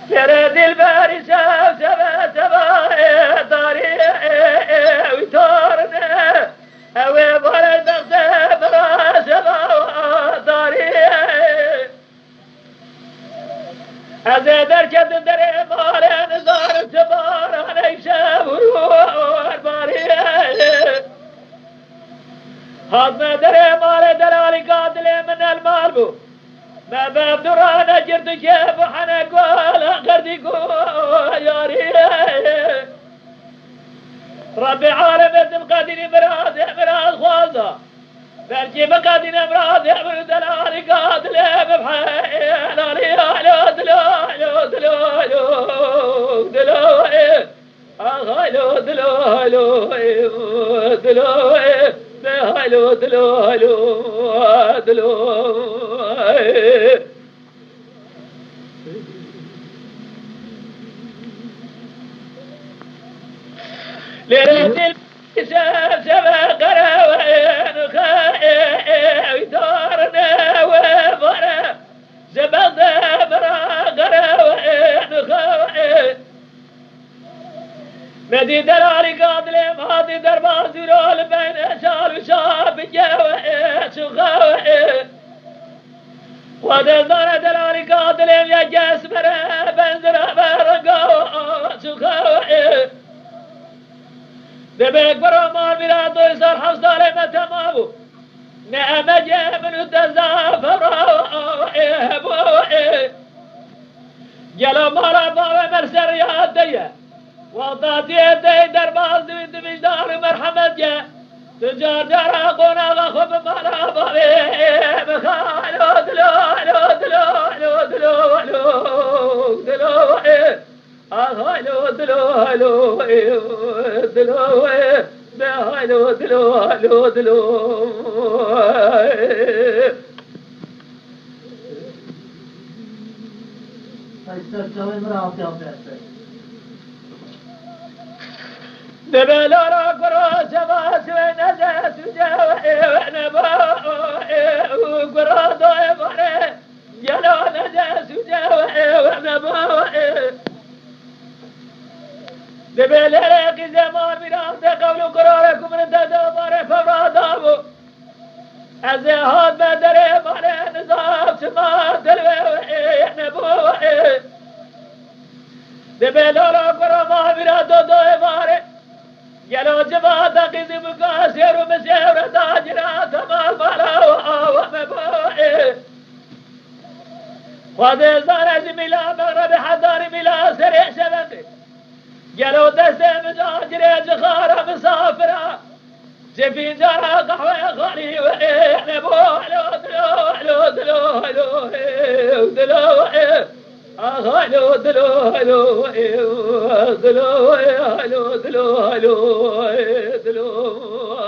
يرد الباري ساب سبا سبا طاري ويتورنا أوي بولد بغداد برا سبا طاري أزيد الجد دري مالي نزار سبار علي شابر باري هذا دري مالي دلالي قاتل من المالبو ما باب درانا جرد كيف حنا قول غردي قول يا ريت ربي عالم اسم قادين مراد خوازا برجي بقادين مراد يعمل دلالي قاتل ببحيل علي دلو دلو دلو ليلة الشمس بقرة وين خاي دارنا وبرا زبد برا قرة وين خاي مدي دلالي قادل ماضي دربان زرول بين شال وشاب جوا سخاوي ودزار دلالي قادل يا جاسمر بنزر برقا سخاوي دبيك برو مال ميرادو يصار حفظ دالي متمامو نعم جاء من التزافر جلو مالا باوي مرسر يا ديه وضعت يدي درباز دويد بجدار مرحمة جا تجار جارا قونا غخب مالا بابي بخالو دلو دلو دلو دلو دلو أخالو دلو دلو بخالو دلو دلو دبلورا قرو سباس ونزاس وجاوحي ونباوحي قرو ضيبري جلو نزاس وجاوحي ونباوحي دبلورا زمان براد قولو قرو لكم رددوبري فبرادابو أزيهات بدري مالي نزاف سمات دلوحي نبوحي دبلورا قرو ما براد ضيبري يلو جبات قيد مقاسر ومسير تاجرات مال مالا ومبوحي وهذا زار زميلا مغرب حضار ملا سريع شبكي يلو دسته مجاجر زخارة مسافرة سفين جارة قحوة خالي وإحنا بوحلو دلو دلو دلو دلو أخالو دلو دلو دلو دلو دلو دلو